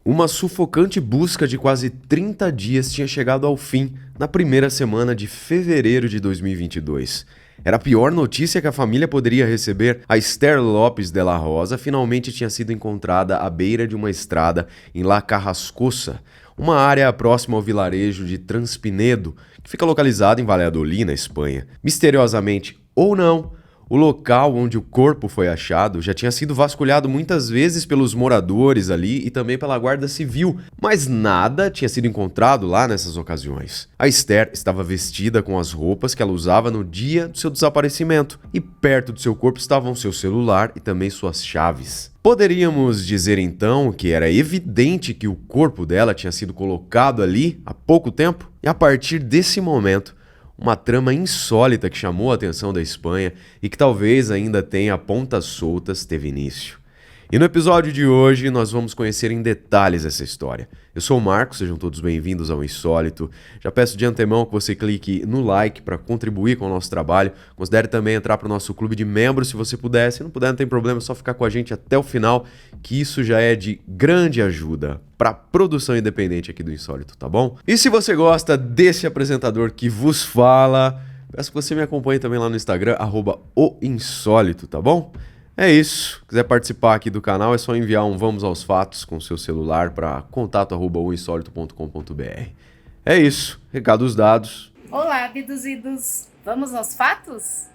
Uma sufocante busca de quase 30 dias tinha chegado ao fim na primeira semana de fevereiro de 2022. Era a pior notícia que a família poderia receber. A Esther Lopes de la Rosa finalmente tinha sido encontrada à beira de uma estrada em La Carrascosa, uma área próxima ao vilarejo de Transpinedo, que fica localizado em Valladolid, na Espanha. Misteriosamente ou não, o local onde o corpo foi achado já tinha sido vasculhado muitas vezes pelos moradores ali e também pela Guarda Civil, mas nada tinha sido encontrado lá nessas ocasiões. A Esther estava vestida com as roupas que ela usava no dia do seu desaparecimento e perto do seu corpo estavam seu celular e também suas chaves. Poderíamos dizer então que era evidente que o corpo dela tinha sido colocado ali há pouco tempo? E a partir desse momento, uma trama insólita que chamou a atenção da Espanha e que talvez ainda tenha pontas soltas teve início. E no episódio de hoje nós vamos conhecer em detalhes essa história. Eu sou o Marcos, sejam todos bem-vindos ao Insólito. Já peço de antemão que você clique no like para contribuir com o nosso trabalho. Considere também entrar para o nosso clube de membros se você puder. Se não puder, não tem problema, é só ficar com a gente até o final, que isso já é de grande ajuda para a produção independente aqui do Insólito, tá bom? E se você gosta desse apresentador que vos fala, peço que você me acompanhe também lá no Instagram, @oinsólito, tá bom? É isso. Quiser participar aqui do canal, é só enviar um Vamos aos Fatos com seu celular para contato@oinsólito.com.br. É isso. Recados dados. Olá, abduzidos. Vamos aos fatos?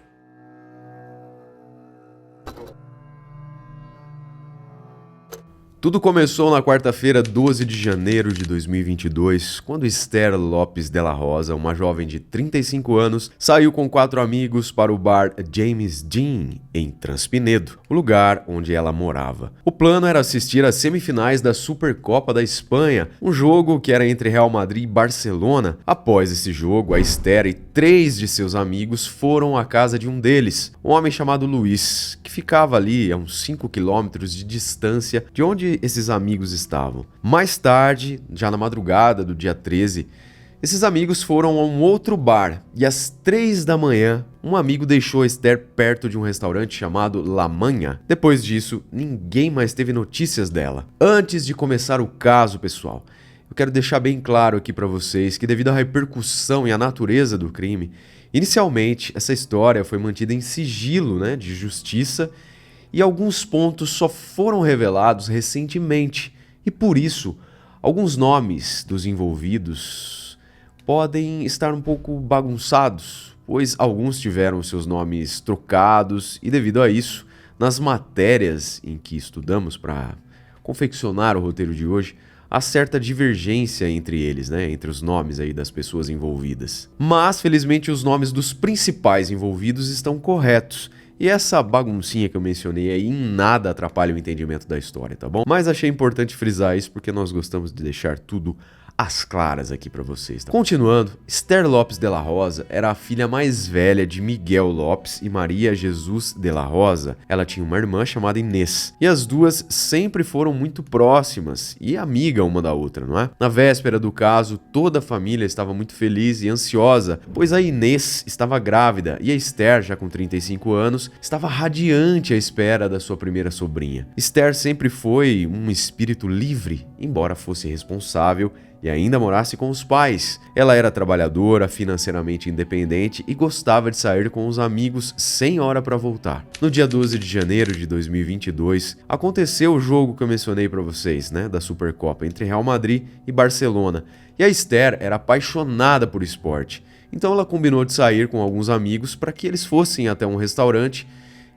Tudo começou na quarta-feira, 12 de janeiro de 2022, quando Esther Lopes de la Rosa, uma jovem de 35 anos, saiu com 4 amigos para o bar James Dean, em Transpinedo, o lugar onde ela morava. O plano era assistir às semifinais da Supercopa da Espanha, um jogo que era entre Real Madrid e Barcelona. Após esse jogo, a Esther e 3 de seus amigos foram à casa de um deles, um homem chamado Luiz, que ficava ali a uns 5 quilômetros de distância de onde esses amigos estavam. Mais tarde, já na madrugada do dia 13, esses amigos foram a um outro bar e às 3 da manhã, um amigo deixou a Esther perto de um restaurante chamado La Manha. Depois disso, ninguém mais teve notícias dela. Antes de começar o caso, pessoal, eu quero deixar bem claro aqui para vocês que devido à repercussão e à natureza do crime, inicialmente essa história foi mantida em sigilo, de justiça, e alguns pontos só foram revelados recentemente, e por isso, alguns nomes dos envolvidos podem estar um pouco bagunçados, pois alguns tiveram seus nomes trocados, e devido a isso, nas matérias em que estudamos para confeccionar o roteiro de hoje, há certa divergência entre eles, entre os nomes aí das pessoas envolvidas. Mas, felizmente, os nomes dos principais envolvidos estão corretos, e essa baguncinha que eu mencionei aí em nada atrapalha o entendimento da história, tá bom? Mas achei importante frisar isso porque nós gostamos de deixar tudo às claras aqui pra vocês, tá? Continuando, Esther Lopes de la Rosa era a filha mais velha de Miguel Lopes e Maria Jesus de la Rosa. Ela tinha uma irmã chamada Inês, e as duas sempre foram muito próximas e amiga uma da outra, não é? Na véspera do caso, toda a família estava muito feliz e ansiosa, pois a Inês estava grávida e a Esther, já com 35 anos, estava radiante à espera da sua primeira sobrinha. Esther sempre foi um espírito livre, embora fosse responsável e ainda morasse com os pais. Ela era trabalhadora, financeiramente independente e gostava de sair com os amigos sem hora para voltar. No dia 12 de janeiro de 2022, aconteceu o jogo que eu mencionei para vocês, da Supercopa entre Real Madrid e Barcelona. E a Esther era apaixonada por esporte. Então ela combinou de sair com alguns amigos para que eles fossem até um restaurante e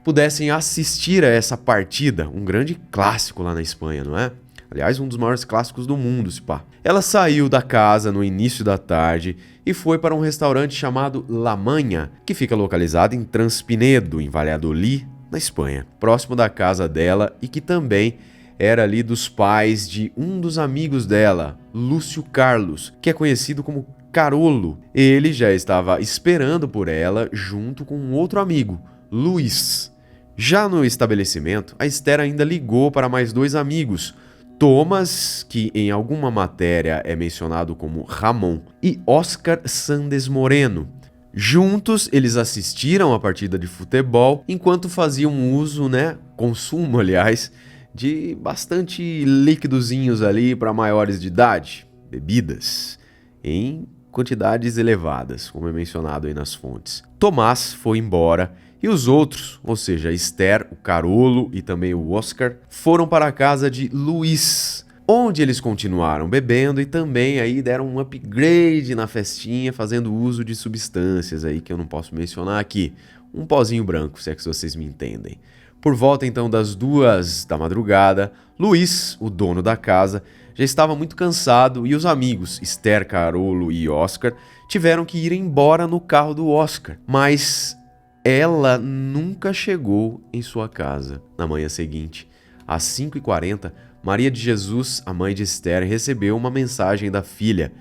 pudessem assistir a essa partida, um grande clássico lá na Espanha, não é? Aliás, um dos maiores clássicos do mundo, se pá. Ela saiu da casa no início da tarde e foi para um restaurante chamado La Manha, que fica localizado em Transpinedo, em Valladolid, na Espanha, próximo da casa dela e que também era ali dos pais de um dos amigos dela, Lúcio Carlos, que é conhecido como Carolo. Ele já estava esperando por ela junto com um outro amigo, Luiz. Já no estabelecimento, a Esther ainda ligou para mais 2 amigos, Thomas, que em alguma matéria é mencionado como Ramon, e Oscar Sandes Moreno. Juntos, eles assistiram a partida de futebol enquanto faziam uso, consumo, aliás, de bastante líquidozinhos ali para maiores de idade, bebidas, em quantidades elevadas, como é mencionado aí nas fontes. Tomás foi embora e os outros, ou seja, a Esther, o Carolo e também o Oscar, foram para a casa de Luiz, onde eles continuaram bebendo e também aí deram um upgrade na festinha, fazendo uso de substâncias aí que eu não posso mencionar aqui. Um pozinho branco, se é que vocês me entendem. Por volta então das 2 da madrugada, Luiz, o dono da casa, já estava muito cansado e os amigos, Esther, Carolo e Oscar, tiveram que ir embora no carro do Oscar. Mas ela nunca chegou em sua casa. Na manhã seguinte, às 5h40, Maria de Jesus, a mãe de Esther, recebeu uma mensagem da filha.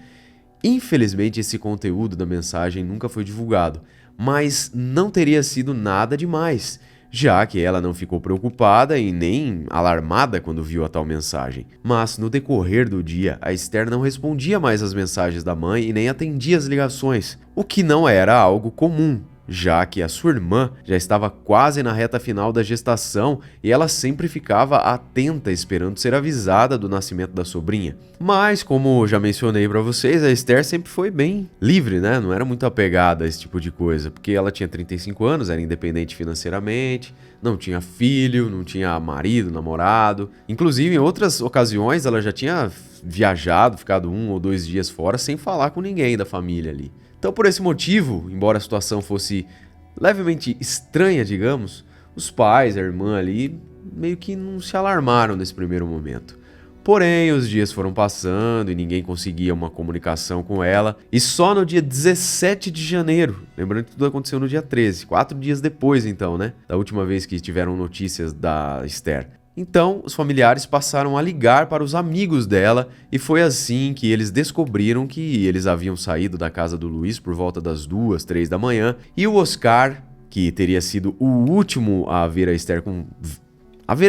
Infelizmente, esse conteúdo da mensagem nunca foi divulgado, mas não teria sido nada demais, já que ela não ficou preocupada e nem alarmada quando viu a tal mensagem. Mas, no decorrer do dia, a Esther não respondia mais às mensagens da mãe e nem atendia as ligações, o que não era algo comum, já que a sua irmã já estava quase na reta final da gestação e ela sempre ficava atenta esperando ser avisada do nascimento da sobrinha. Mas, como já mencionei para vocês, a Esther sempre foi bem livre, né? Não era muito apegada a esse tipo de coisa, porque ela tinha 35 anos, era independente financeiramente, não tinha filho, não tinha marido, namorado. Inclusive, em outras ocasiões, ela já tinha viajado, ficado 1 ou 2 dias fora sem falar com ninguém da família ali. Então, por esse motivo, embora a situação fosse levemente estranha, digamos, os pais, a irmã ali, meio que não se alarmaram nesse primeiro momento. Porém, os dias foram passando e ninguém conseguia uma comunicação com ela, e só no dia 17 de janeiro, lembrando que tudo aconteceu no dia 13, 4 dias depois então, né, da última vez que tiveram notícias da Esther. Então, os familiares passaram a ligar para os amigos dela e foi assim que eles descobriram que eles haviam saído da casa do Luiz por volta das 2, 3 da manhã e o Oscar, que teria sido o último a ver a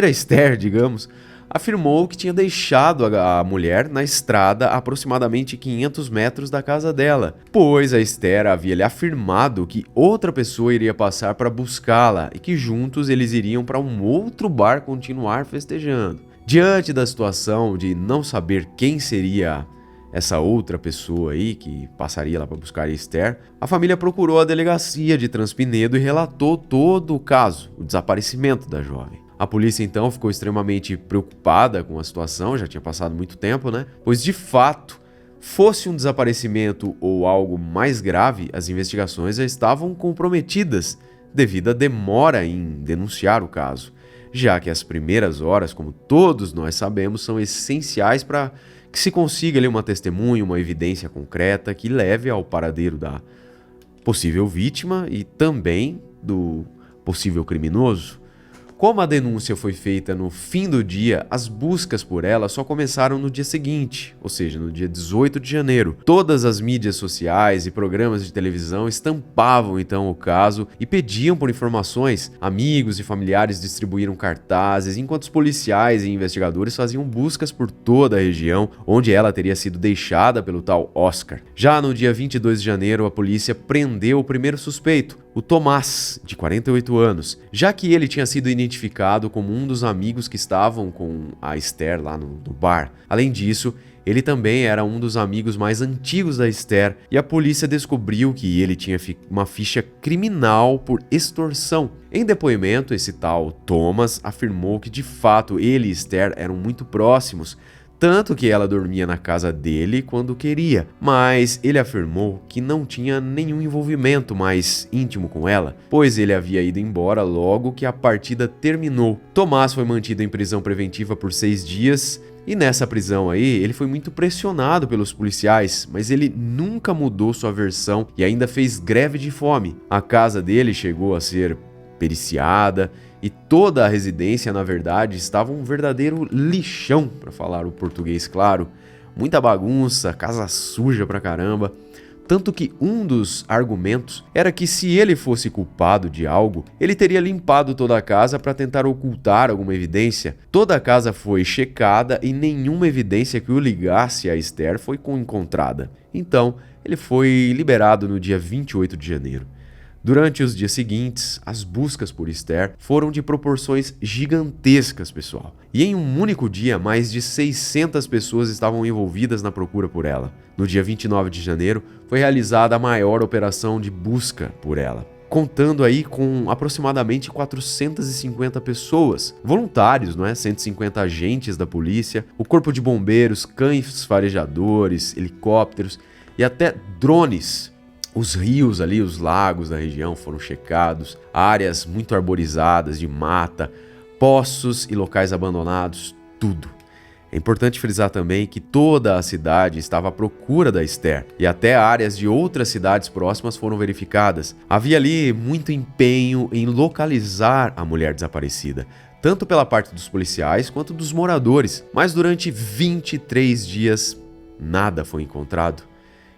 Esther, digamos, afirmou que tinha deixado a mulher na estrada a aproximadamente 500 metros da casa dela, pois a Esther havia lhe afirmado que outra pessoa iria passar para buscá-la e que juntos eles iriam para um outro bar continuar festejando. Diante da situação de não saber quem seria essa outra pessoa aí que passaria lá para buscar a Esther, a família procurou a delegacia de Transpinedo e relatou todo o caso, o desaparecimento da jovem. A polícia então ficou extremamente preocupada com a situação, já tinha passado muito tempo, né? Pois de fato, fosse um desaparecimento ou algo mais grave, as investigações já estavam comprometidas devido à demora em denunciar o caso, já que as primeiras horas, como todos nós sabemos, são essenciais para que se consiga ali uma testemunha, uma evidência concreta que leve ao paradeiro da possível vítima e também do possível criminoso. Como a denúncia foi feita no fim do dia, as buscas por ela só começaram no dia seguinte, ou seja, no dia 18 de janeiro. Todas as mídias sociais e programas de televisão estampavam então o caso e pediam por informações. Amigos e familiares distribuíram cartazes, enquanto os policiais e investigadores faziam buscas por toda a região onde ela teria sido deixada pelo tal Oscar. Já no dia 22 de janeiro, a polícia prendeu o primeiro suspeito, o Tomás, de 48 anos, já que ele tinha sido identificado como um dos amigos que estavam com a Esther lá no bar. Além disso, ele também era um dos amigos mais antigos da Esther e a polícia descobriu que ele tinha uma ficha criminal por extorsão. Em depoimento, esse tal Thomas afirmou que de fato ele e Esther eram muito próximos, tanto que ela dormia na casa dele quando queria, mas ele afirmou que não tinha nenhum envolvimento mais íntimo com ela, pois ele havia ido embora logo que a partida terminou. Tomás foi mantido em prisão preventiva por 6 dias, e nessa prisão aí ele foi muito pressionado pelos policiais, mas ele nunca mudou sua versão e ainda fez greve de fome. A casa dele chegou a ser periciada, e toda a residência, na verdade, estava um verdadeiro lixão, para falar o português claro. Muita bagunça, casa suja pra caramba. Tanto que um dos argumentos era que se ele fosse culpado de algo, ele teria limpado toda a casa para tentar ocultar alguma evidência. Toda a casa foi checada e nenhuma evidência que o ligasse a Esther foi encontrada. Então, ele foi liberado no dia 28 de janeiro. Durante os dias seguintes, as buscas por Esther foram de proporções gigantescas, pessoal. E em um único dia, mais de 600 pessoas estavam envolvidas na procura por ela. No dia 29 de janeiro, foi realizada a maior operação de busca por ela, contando aí com aproximadamente 450 pessoas, voluntários, 150 agentes da polícia, o corpo de bombeiros, cães farejadores, helicópteros e até drones. Os rios ali, os lagos da região foram checados, áreas muito arborizadas de mata, poços e locais abandonados, tudo. É importante frisar também que toda a cidade estava à procura da Esther e até áreas de outras cidades próximas foram verificadas. Havia ali muito empenho em localizar a mulher desaparecida, tanto pela parte dos policiais quanto dos moradores, mas durante 23 dias nada foi encontrado.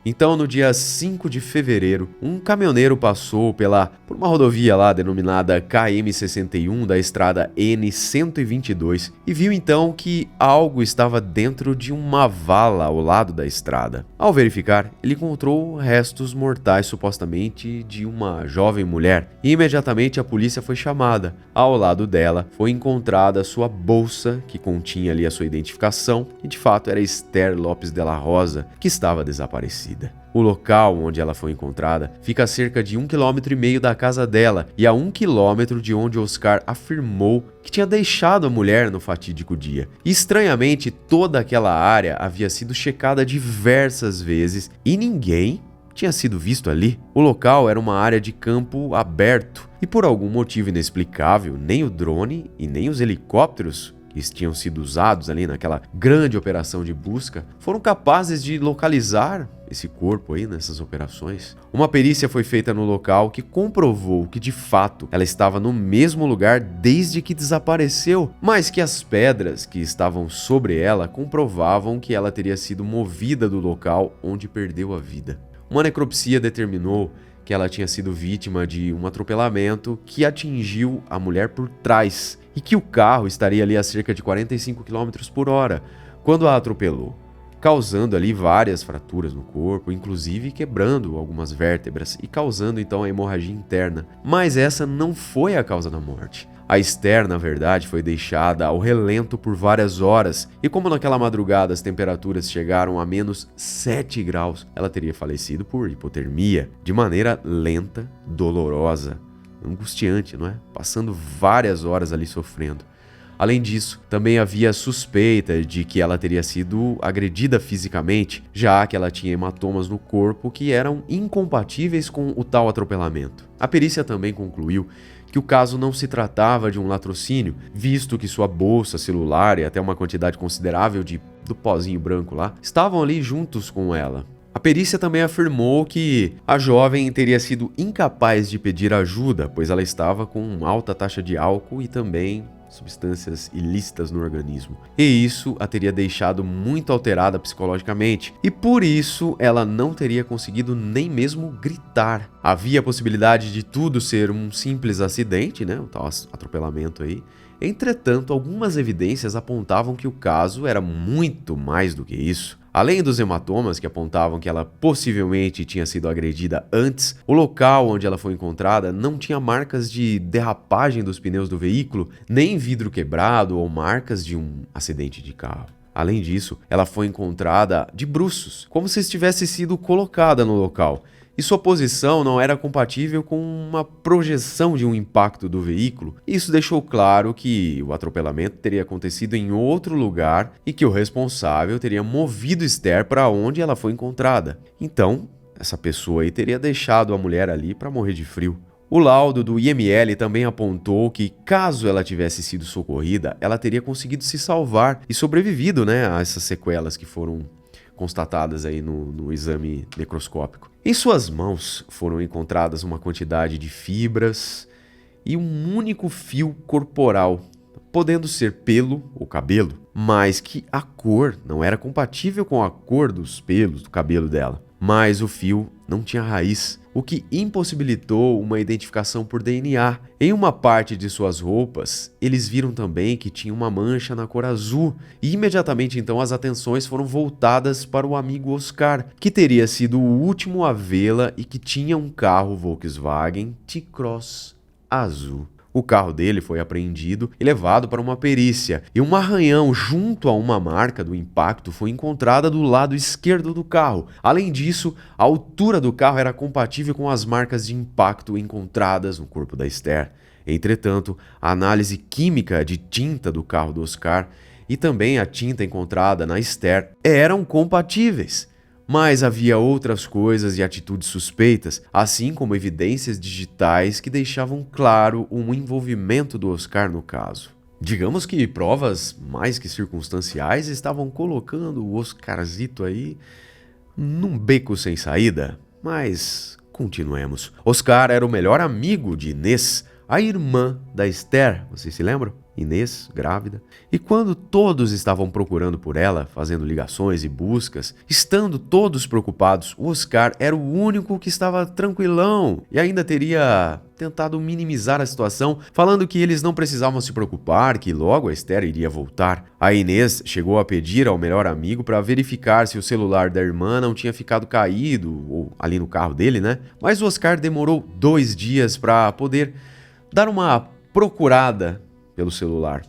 Então, no dia 5 de fevereiro, um caminhoneiro passou por uma rodovia lá denominada KM61 da estrada N122 e viu então que algo estava dentro de uma vala ao lado da estrada. Ao verificar, ele encontrou restos mortais supostamente de uma jovem mulher e imediatamente a polícia foi chamada. Ao lado dela foi encontrada sua bolsa que continha ali a sua identificação e de fato era Esther Lopes Della Rosa, que estava desaparecida. O local onde ela foi encontrada fica a cerca de 1,5 km da casa dela e a 1 km de onde Oscar afirmou que tinha deixado a mulher no fatídico dia. E, estranhamente, toda aquela área havia sido checada diversas vezes e ninguém tinha sido visto ali. O local era uma área de campo aberto e, por algum motivo inexplicável, nem o drone e nem os helicópteros que tinham sido usados ali naquela grande operação de busca foram capazes de localizar esse corpo aí nessas operações. Uma perícia foi feita no local que comprovou que de fato ela estava no mesmo lugar desde que desapareceu, mas que as pedras que estavam sobre ela comprovavam que ela teria sido movida do local onde perdeu a vida. Uma necropsia determinou que ela tinha sido vítima de um atropelamento que atingiu a mulher por trás e que o carro estaria ali a cerca de 45 km por hora quando a atropelou, causando ali várias fraturas no corpo, inclusive quebrando algumas vértebras e causando então a hemorragia interna. Mas essa não foi a causa da morte. A Esther, na verdade, foi deixada ao relento por várias horas e como naquela madrugada as temperaturas chegaram a menos 7 graus, ela teria falecido por hipotermia, de maneira lenta, dolorosa, angustiante, Passando várias horas ali sofrendo. Além disso, também havia suspeita de que ela teria sido agredida fisicamente, já que ela tinha hematomas no corpo que eram incompatíveis com o tal atropelamento. A perícia também concluiu que o caso não se tratava de um latrocínio, visto que sua bolsa, celular e até uma quantidade considerável do pozinho branco lá estavam ali juntos com ela. A perícia também afirmou que a jovem teria sido incapaz de pedir ajuda, pois ela estava com alta taxa de álcool e também substâncias ilícitas no organismo. E isso a teria deixado muito alterada psicologicamente, e por isso ela não teria conseguido nem mesmo gritar. Havia a possibilidade de tudo ser um simples acidente, o tal atropelamento aí. Entretanto, algumas evidências apontavam que o caso era muito mais do que isso. Além dos hematomas que apontavam que ela possivelmente tinha sido agredida antes, o local onde ela foi encontrada não tinha marcas de derrapagem dos pneus do veículo, nem vidro quebrado ou marcas de um acidente de carro. Além disso, ela foi encontrada de bruços, como se tivesse sido colocada no local. E sua posição não era compatível com uma projeção de um impacto do veículo. Isso deixou claro que o atropelamento teria acontecido em outro lugar e que o responsável teria movido Esther para onde ela foi encontrada. Então, essa pessoa aí teria deixado a mulher ali para morrer de frio. O laudo do IML também apontou que, caso ela tivesse sido socorrida, ela teria conseguido se salvar e sobrevivido, a essas sequelas que foram constatadas aí no exame necroscópico. Em suas mãos foram encontradas uma quantidade de fibras e um único fio corporal, podendo ser pelo ou cabelo, mas que a cor não era compatível com a cor dos pelos do cabelo dela. mas o fio não tinha raiz, o que impossibilitou uma identificação por DNA. Em uma parte de suas roupas, eles viram também que tinha uma mancha na cor azul, e imediatamente então as atenções foram voltadas para o amigo Oscar, que teria sido o último a vê-la e que tinha um carro Volkswagen T-Cross azul. O carro dele foi apreendido e levado para uma perícia, e um arranhão junto a uma marca do impacto foi encontrada do lado esquerdo do carro. Além disso, a altura do carro era compatível com as marcas de impacto encontradas no corpo da Esther. Entretanto, a análise química de tinta do carro do Oscar e também a tinta encontrada na Esther eram compatíveis. Mas havia outras coisas e atitudes suspeitas, assim como evidências digitais que deixavam claro um envolvimento do Oscar no caso. Digamos que provas mais que circunstanciais estavam colocando o Oscarzito aí num beco sem saída. Mas continuemos. Oscar era o melhor amigo de Inês, a irmã da Esther, vocês se lembram? Inês, grávida. E quando todos estavam procurando por ela, fazendo ligações e buscas, estando todos preocupados, o Oscar era o único que estava tranquilão e ainda teria tentado minimizar a situação, falando que eles não precisavam se preocupar, que logo a Esther iria voltar. A Inês chegou a pedir ao melhor amigo para verificar se o celular da irmã não tinha ficado caído, ou ali no carro dele, né? Mas o Oscar demorou 2 dias para poder dar uma procurada pelo celular.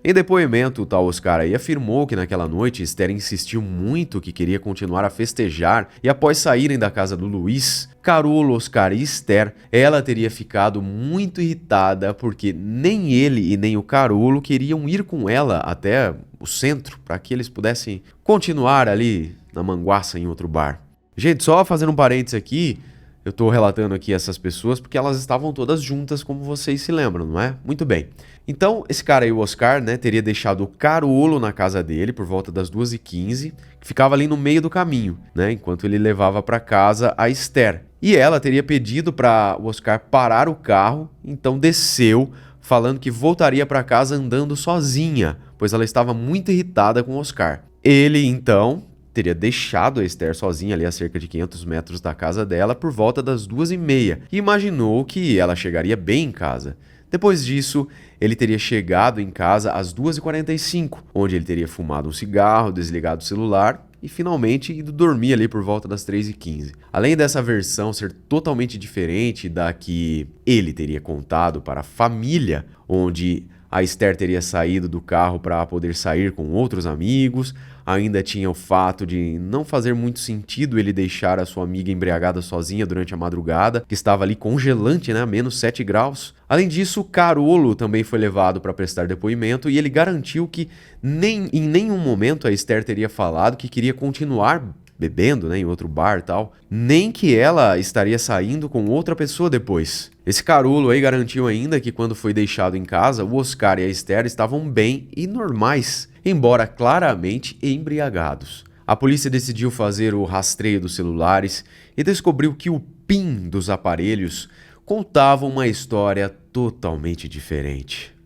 Em depoimento, o tal Oscar aí afirmou que naquela noite Esther insistiu muito que queria continuar a festejar e após saírem da casa do Luiz, Carolo, Oscar e Esther, ela teria ficado muito irritada porque nem ele e nem o Carolo queriam ir com ela até o centro para que eles pudessem continuar ali na manguaça em outro bar. Gente, só fazendo um parênteses aqui, eu tô relatando aqui essas pessoas porque elas estavam todas juntas, como vocês se lembram, não é? Muito bem. Então, esse cara aí, o Oscar, né, teria deixado o Carolo na casa dele por volta das 2h15, que ficava ali no meio do caminho, né, enquanto ele levava para casa a Esther. E ela teria pedido para o Oscar parar o carro, então desceu, falando que voltaria para casa andando sozinha, pois ela estava muito irritada com o Oscar. Ele, então, teria deixado a Esther sozinha ali a cerca de 500 metros da casa dela por volta das 2h30 e imaginou que ela chegaria bem em casa. Depois disso, ele teria chegado em casa às 2h45, onde ele teria fumado um cigarro, desligado o celular e finalmente ido dormir ali por volta das 3h15. Além dessa versão ser totalmente diferente da que ele teria contado para a família, onde a Esther teria saído do carro para poder sair com outros amigos. Ainda tinha o fato de não fazer muito sentido ele deixar a sua amiga embriagada sozinha durante a madrugada, que estava ali congelante, né, a menos 7 graus. Além disso, Carolo também foi levado para prestar depoimento e ele garantiu que em nenhum momento a Esther teria falado que queria continuar bebendo, né, em outro bar e tal, nem que ela estaria saindo com outra pessoa depois. Esse Carolo aí garantiu ainda que quando foi deixado em casa, o Oscar e a Esther estavam bem e normais, embora claramente embriagados. A polícia decidiu fazer o rastreio dos celulares e descobriu que o PIN dos aparelhos contava uma história totalmente diferente.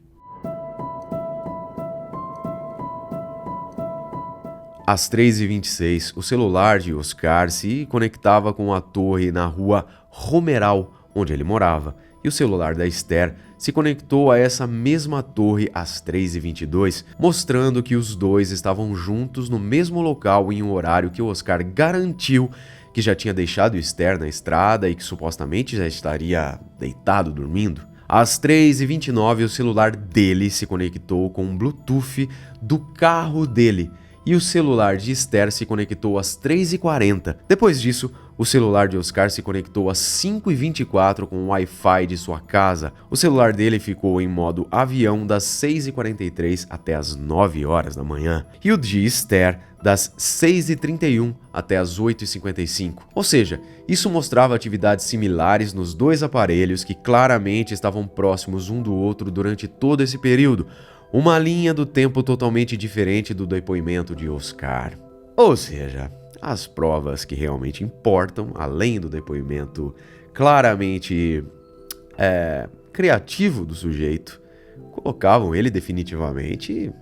Às 3h26, o celular de Oscar se conectava com a torre na rua Romeral, onde ele morava, e o celular da Esther se conectou a essa mesma torre às 3h22, mostrando que os dois estavam juntos no mesmo local em um horário que o Oscar garantiu que já tinha deixado Esther na estrada e que supostamente já estaria deitado dormindo. Às 3h29, o celular dele se conectou com o Bluetooth do carro dele, e o celular de Esther se conectou às 3h40. Depois disso, o celular de Oscar se conectou às 5h24 com o Wi-Fi de sua casa. O celular dele ficou em modo avião das 6h43 até as 9 horas da manhã. E o de Esther das 6h31 até as 8h55. Ou seja, isso mostrava atividades similares nos dois aparelhos que claramente estavam próximos um do outro durante todo esse período. Uma linha do tempo totalmente diferente do depoimento de Oscar. Ou seja, as provas que realmente importam, além do depoimento claramente criativo do sujeito, colocavam ele definitivamente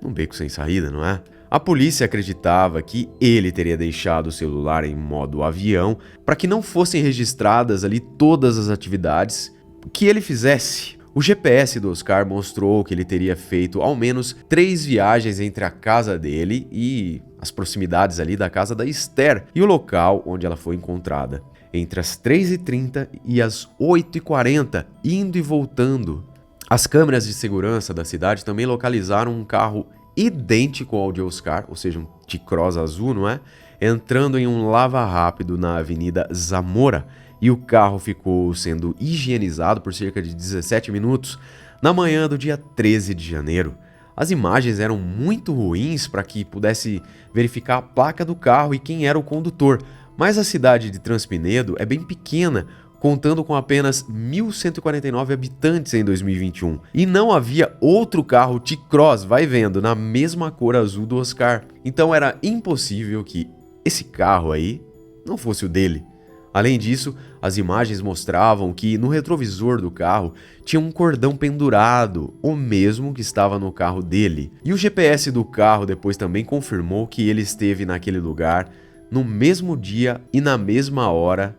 num beco sem saída, não é? A polícia acreditava que ele teria deixado o celular em modo avião para que não fossem registradas ali todas as atividades que ele fizesse. O GPS do Oscar mostrou que ele teria feito ao menos 3 viagens entre a casa dele e as proximidades ali da casa da Esther e o local onde ela foi encontrada. Entre as 3h30 e as 8h40, indo e voltando. As câmeras de segurança da cidade também localizaram um carro idêntico ao de Oscar, ou seja, um T-Cross azul, não é? Entrando em um lava-rápido na Avenida Zamora, e o carro ficou sendo higienizado por cerca de 17 minutos na manhã do dia 13 de janeiro. As imagens eram muito ruins para que pudesse verificar a placa do carro e quem era o condutor, mas a cidade de Transpinedo é bem pequena, contando com apenas 1.149 habitantes em 2021. E não havia outro carro T-Cross, vai vendo, na mesma cor azul do Oscar. Então era impossível que esse carro aí não fosse o dele. Além disso, as imagens mostravam que no retrovisor do carro tinha um cordão pendurado, o mesmo que estava no carro dele. E o GPS do carro depois também confirmou que ele esteve naquele lugar no mesmo dia e na mesma hora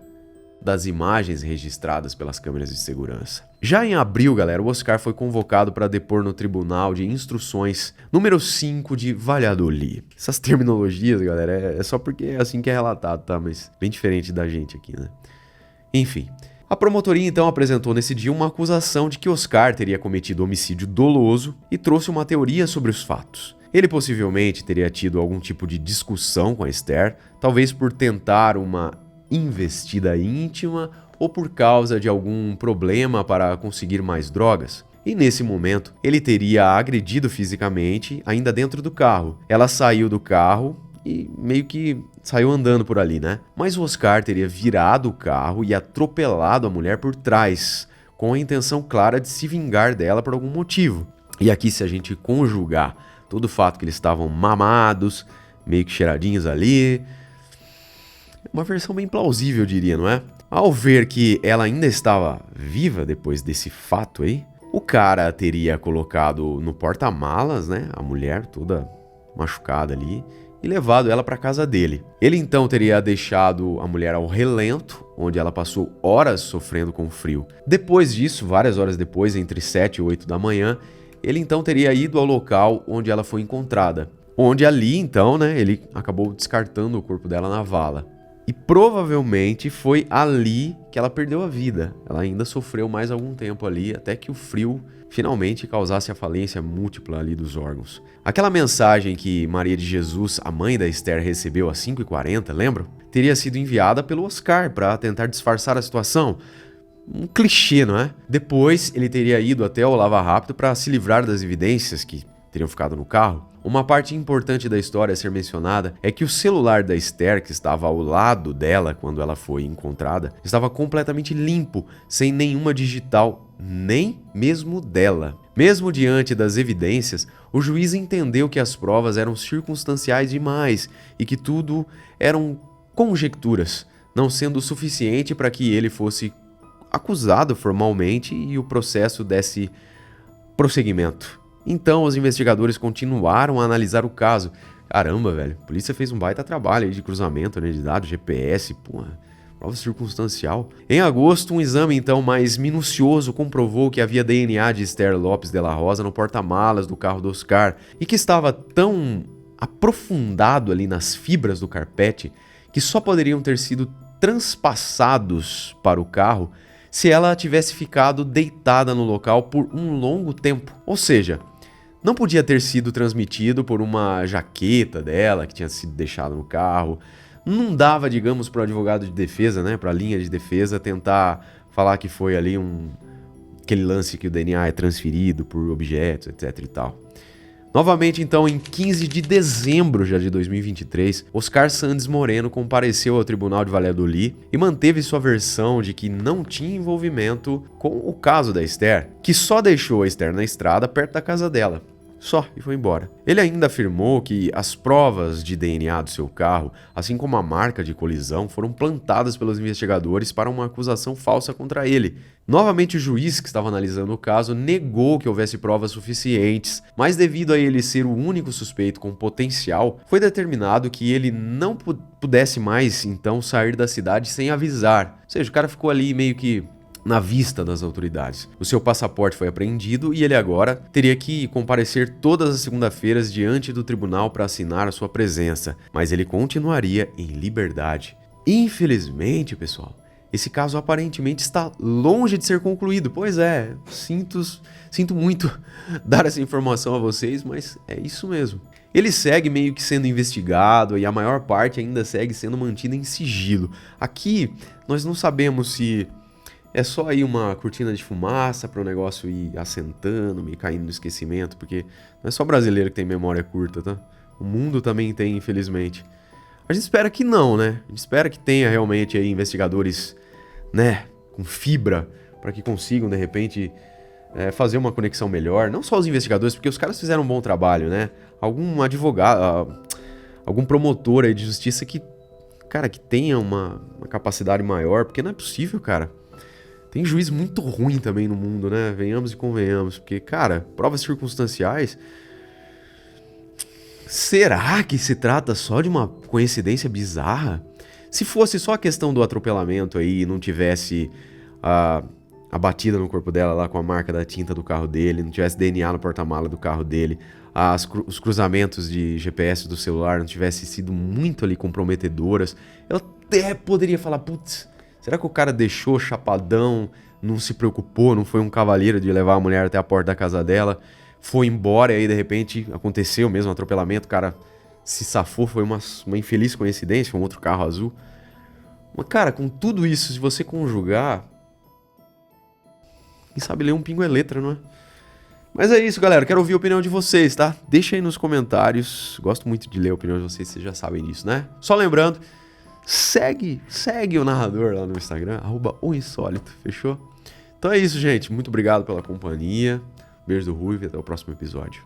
das imagens registradas pelas câmeras de segurança. Já em abril, galera, o Oscar foi convocado para depor no Tribunal de Instruções número 5 de Valladolid. Essas terminologias, galera, é só porque é assim que é relatado, tá? Mas bem diferente da gente aqui, né? Enfim, a promotoria então apresentou nesse dia uma acusação de que Oscar teria cometido homicídio doloso e trouxe uma teoria sobre os fatos. Ele possivelmente teria tido algum tipo de discussão com a Esther, talvez por tentar uma investida íntima ou por causa de algum problema para conseguir mais drogas. E nesse momento, ele teria a agredido fisicamente ainda dentro do carro. Ela saiu do carro e meio que saiu andando por ali, né? Mas o Oscar teria virado o carro e atropelado a mulher por trás, com a intenção clara de se vingar dela por algum motivo. E aqui, se a gente conjugar todo o fato que eles estavam mamados, meio que cheiradinhos ali, uma versão bem plausível, eu diria, não é? Ao ver que ela ainda estava viva depois desse fato aí, o cara teria colocado no porta-malas, né, a mulher toda machucada ali, e levado ela para casa dele. Ele então teria deixado a mulher ao relento, onde ela passou horas sofrendo com frio. Depois disso, várias horas depois, entre 7 e 8 da manhã, ele então teria ido ao local onde ela foi encontrada. Onde ali, então, né, ele acabou descartando o corpo dela na vala. E provavelmente foi ali que ela perdeu a vida. Ela ainda sofreu mais algum tempo ali, até que o frio finalmente causasse a falência múltipla ali dos órgãos. Aquela mensagem que Maria de Jesus, a mãe da Esther, recebeu às 5h40, lembram? Teria sido enviada pelo Oscar para tentar disfarçar a situação. Um clichê, não é? Depois, ele teria ido até o Lava Rápido para se livrar das evidências que teriam ficado no carro. Uma parte importante da história a ser mencionada é que o celular da Esther, que estava ao lado dela quando ela foi encontrada, estava completamente limpo, sem nenhuma digital, nem mesmo dela. Mesmo diante das evidências, o juiz entendeu que as provas eram circunstanciais demais e que tudo eram conjecturas, não sendo o suficiente para que ele fosse acusado formalmente e o processo desse prosseguimento. Então, os investigadores continuaram a analisar o caso. Caramba, velho, a polícia fez um baita trabalho aí de cruzamento, né, de dados, GPS, porra, prova circunstancial. Em agosto, um exame então mais minucioso comprovou que havia DNA de Esther Lopes de la Rosa no porta-malas do carro do Oscar e que estava tão aprofundado ali nas fibras do carpete que só poderiam ter sido transpassados para o carro se ela tivesse ficado deitada no local por um longo tempo. Ou seja, não podia ter sido transmitido por uma jaqueta dela que tinha sido deixada no carro. Não dava, digamos, para o advogado de defesa, né, para a linha de defesa, tentar falar que foi ali aquele lance que o DNA é transferido por objetos, etc e tal. Novamente, então, em 15 de dezembro já de 2023, Oscar Sandes Moreno compareceu ao Tribunal de Valladolid e manteve sua versão de que não tinha envolvimento com o caso da Esther, que só deixou a Esther na estrada perto da casa dela. Só, e foi embora. Ele ainda afirmou que as provas de DNA do seu carro, assim como a marca de colisão, foram plantadas pelos investigadores para uma acusação falsa contra ele. Novamente, o juiz que estava analisando o caso negou que houvesse provas suficientes, mas devido a ele ser o único suspeito com potencial, foi determinado que ele não pudesse mais, então, sair da cidade sem avisar. Ou seja, o cara ficou ali meio que na vista das autoridades. O seu passaporte foi apreendido e ele agora teria que comparecer todas as segunda-feiras diante do tribunal para assinar a sua presença, mas ele continuaria em liberdade. Infelizmente, pessoal, esse caso aparentemente está longe de ser concluído. Pois é, sinto muito dar essa informação a vocês, mas é isso mesmo. Ele segue meio que sendo investigado e a maior parte ainda segue sendo mantida em sigilo. Aqui, nós não sabemos se é só aí uma cortina de fumaça para o negócio ir assentando, meio caindo no esquecimento, porque não é só brasileiro que tem memória curta, tá? O mundo também tem, infelizmente. A gente espera que não, né? A gente espera que tenha realmente aí investigadores, né, com fibra, para que consigam, de repente, fazer uma conexão melhor. Não só os investigadores, porque os caras fizeram um bom trabalho, né? Algum advogado, algum promotor aí de justiça que, cara, que tenha uma capacidade maior, porque não é possível, cara. Tem juiz muito ruim também no mundo, né? Venhamos e convenhamos. Porque, cara, provas circunstanciais... Será que se trata só de uma coincidência bizarra? Se fosse só a questão do atropelamento aí e não tivesse a batida no corpo dela lá com a marca da tinta do carro dele, não tivesse DNA no porta-mala do carro dele, os cruzamentos de GPS do celular não tivessem sido muito ali comprometedoras, eu até poderia falar, putz... Será que o cara deixou chapadão, não se preocupou, não foi um cavalheiro de levar a mulher até a porta da casa dela, foi embora e aí de repente aconteceu mesmo um atropelamento, o cara se safou, foi uma infeliz coincidência, um outro carro azul. Mas cara, com tudo isso, se você conjugar, quem sabe ler um pingo é letra, não é? Mas é isso, galera, quero ouvir a opinião de vocês, tá? Deixa aí nos comentários, gosto muito de ler a opinião de vocês, vocês já sabem disso, né? Só lembrando... Segue o narrador lá no Instagram, @oinsólito, fechou? Então é isso, gente. Muito obrigado pela companhia. Beijo do Ruivo e até o próximo episódio.